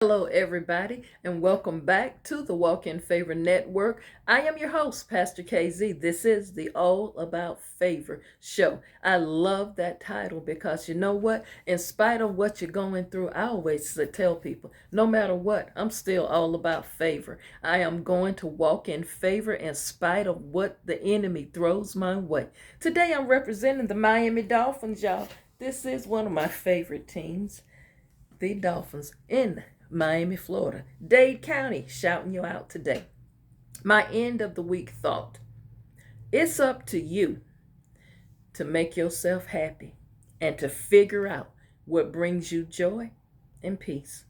Hello, everybody, and welcome back to the Walk in Favor Network. I am your host, Pastor KZ. This is the All About Favor show. I love that title because you know what? In spite of what you're going through, I always tell people, no matter what, I'm still all about favor. I am going to walk in favor in spite of what the enemy throws my way. Today, I'm representing the Miami Dolphins, y'all. This is one of my favorite teams, the Dolphins in Miami, Florida. Dade County shouting you out today. My end of the week thought. It's up to you to make yourself happy and to figure out what brings you joy and peace.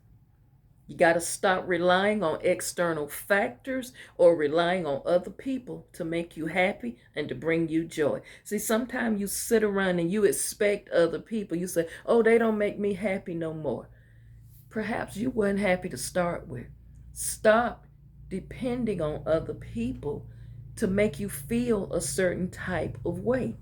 You got to stop relying on external factors or relying on other people to make you happy and to bring you joy. See, sometimes you sit around and you expect other people. You say, oh, they don't make me happy no more. Perhaps you weren't happy to start with. Stop depending on other people to make you feel a certain type of way.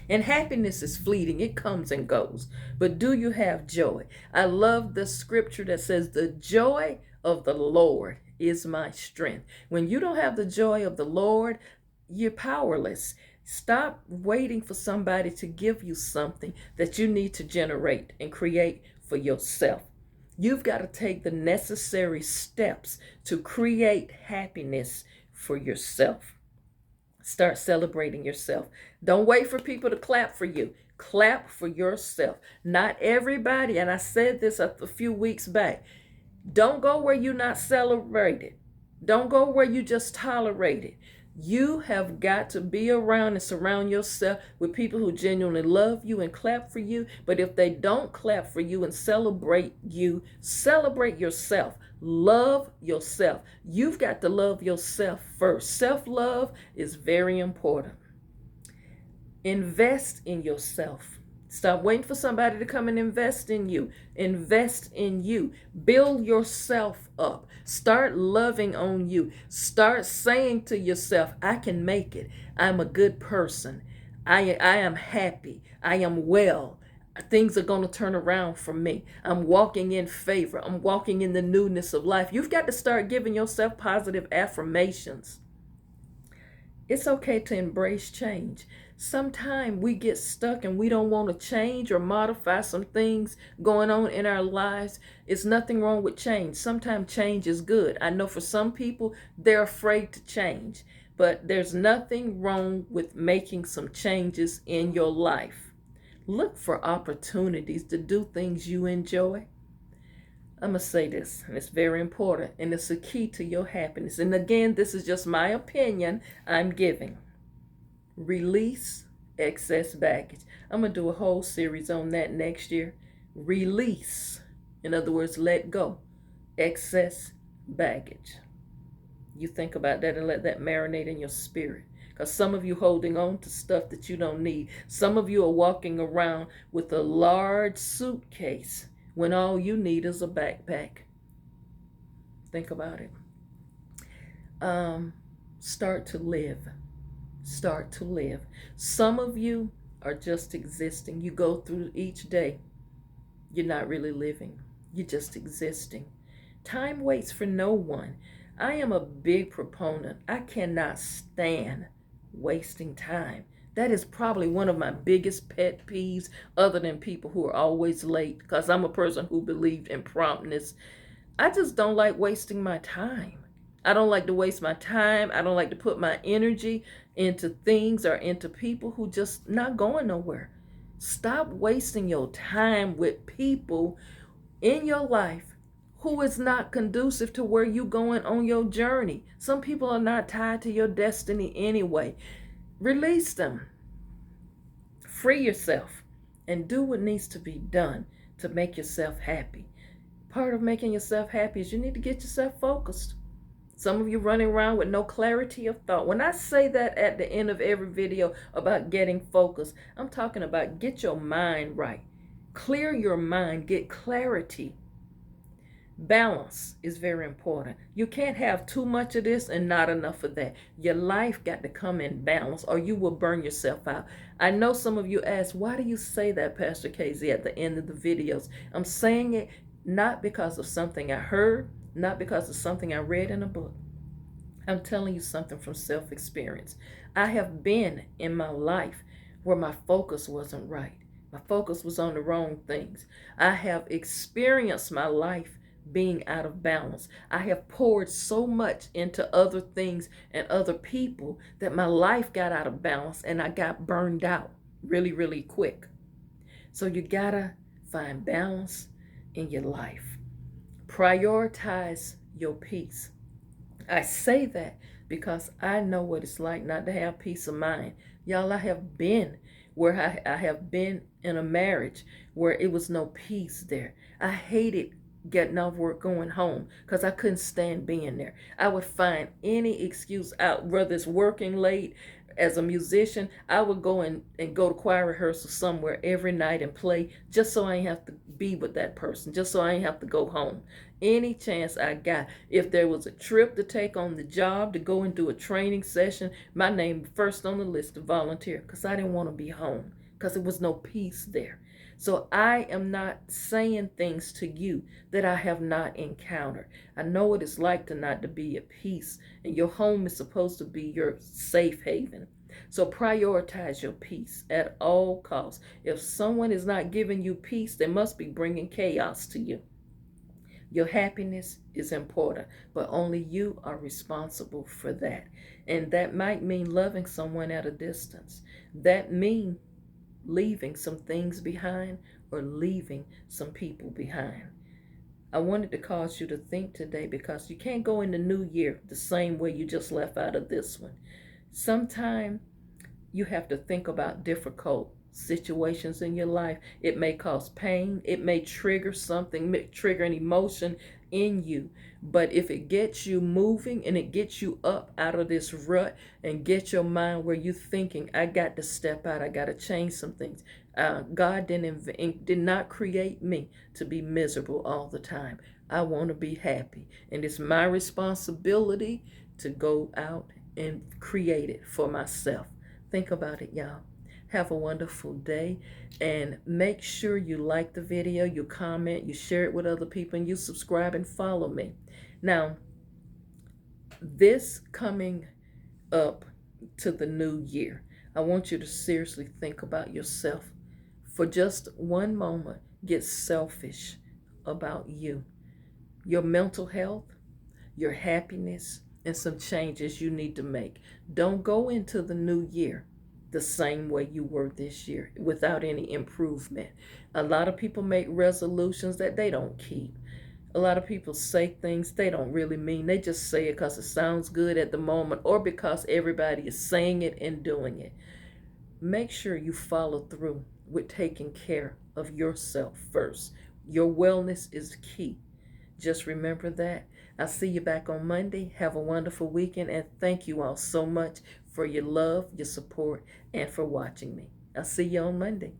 And happiness is fleeting, it comes and goes. But do you have joy? I love the scripture that says, the joy of the Lord is my strength. When you don't have the joy of the Lord, you're powerless. Stop waiting for somebody to give you something that you need to generate and create for yourself. You've got to take the necessary steps to create happiness for yourself. Start celebrating yourself. Don't wait for people to clap for you. Clap for yourself. Not everybody, and I said this a few weeks back, don't go where you're not celebrated. Don't go where you just tolerate it. You have got to be around and surround yourself with people who genuinely love you and clap for you. But if they don't clap for you and celebrate you, celebrate yourself. Love yourself. You've got to love yourself first. Self-love is very important. Invest in yourself. Stop waiting for somebody to come and invest in you. Invest in you. Build yourself up. Start loving on you. Start saying to yourself, I can make it. I'm a good person. I am happy. I am well. Things are going to turn around for me. I'm walking in favor. I'm walking in the newness of life. You've got to start giving yourself positive affirmations. It's okay to embrace change. Sometimes we get stuck and we don't want to change or modify some things going on in our lives. It's nothing wrong with change. Sometimes change is good. I know for some people, they're afraid to change, but there's nothing wrong with making some changes in your life. Look for opportunities to do things you enjoy. I'm going to say this, and it's very important, and it's a key to your happiness. And again, this is just my opinion I'm giving. Release excess baggage. I'm going to do a whole series on that next year. Release, in other words, let go, excess baggage. You think about that and let that marinate in your spirit. Because some of you holding on to stuff that you don't need. Some of you are walking around with a large suitcase when all you need is a backpack. Think about it. Start to live. Start to live. Some of you are just existing. You go through each day. You're not really living. You're just existing. Time waits for no one. I am a big proponent. I cannot stand wasting time. That is probably one of my biggest pet peeves, other than people who are always late, because I'm a person who believed in promptness. I just don't like wasting my time. I don't like to waste my time. I don't like to put my energy into things or into people who just not going nowhere. Stop wasting your time with people in your life who is not conducive to where you going on your journey. Some people are not tied to your destiny anyway. Release them. Free yourself and do what needs to be done to make yourself happy. Part of making yourself happy is you need to get yourself focused. Some of you running around with no clarity of thought. When I say that at the end of every video about getting focused, I'm talking about get your mind right. Clear your mind, get clarity. Balance is very important. You can't have too much of this and not enough of that. Your life got to come in balance or you will burn yourself out. I know some of you ask, why do you say that, Pastor KZ, at the end of the videos? I'm saying it not because of something I heard, not because of something I read in a book. I'm telling you something from self experience. I have been in my life where my focus wasn't right. My focus was on the wrong things. I have experienced my life being out of balance. I have poured so much into other things and other people that my life got out of balance and I got burned out really, really quick. So you gotta find balance in your life. Prioritize your peace. I say that because I know what it's like not to have peace of mind. Y'all, I have been where I have been in a marriage where it was no peace there. I hated getting off work going home because I couldn't stand being there. I would find any excuse out, whether it's working late. As a musician, I would go and go to choir rehearsal somewhere every night and play just so I ain't have to be with that person, just so I ain't have to go home. Any chance I got. If there was a trip to take on the job, to go and do a training session, my name first on the list to volunteer because I didn't want to be home because there was no peace there. So I am not saying things to you that I have not encountered. I know what it's like to not to be at peace, and your home is supposed to be your safe haven. So prioritize your peace at all costs. If someone is not giving you peace, they must be bringing chaos to you. Your happiness is important, but only you are responsible for that. And that might mean loving someone at a distance. That means leaving some things behind or leaving some people behind. I wanted to cause you to think today because you can't go in the new year the same way you just left out of this one. Sometime you have to think about difficult situations in your life. It may cause pain, it may trigger something, may trigger an emotion in you. But if it gets you moving and it gets you up out of this rut and get your mind where you're thinking, I got to step out, I got to change some things. God did not create me to be miserable all the time. I want to be happy. And it's my responsibility to go out and create it for myself. Think about it, y'all. Have a wonderful day, and make sure you like the video, you comment, you share it with other people, and you subscribe and follow me. Now, this coming up to the new year, I want you to seriously think about yourself. For just one moment, get selfish about you, your mental health, your happiness, and some changes you need to make. Don't go into the new year the same way you were this year without any improvement. A lot of people make resolutions that they don't keep. A lot of people say things they don't really mean. They just say it because it sounds good at the moment or because everybody is saying it and doing it. Make sure you follow through with taking care of yourself first. Your wellness is key. Just remember that. I'll see you back on Monday. Have a wonderful weekend, and thank you all so much for your love, your support, and for watching me. I'll see you on Monday.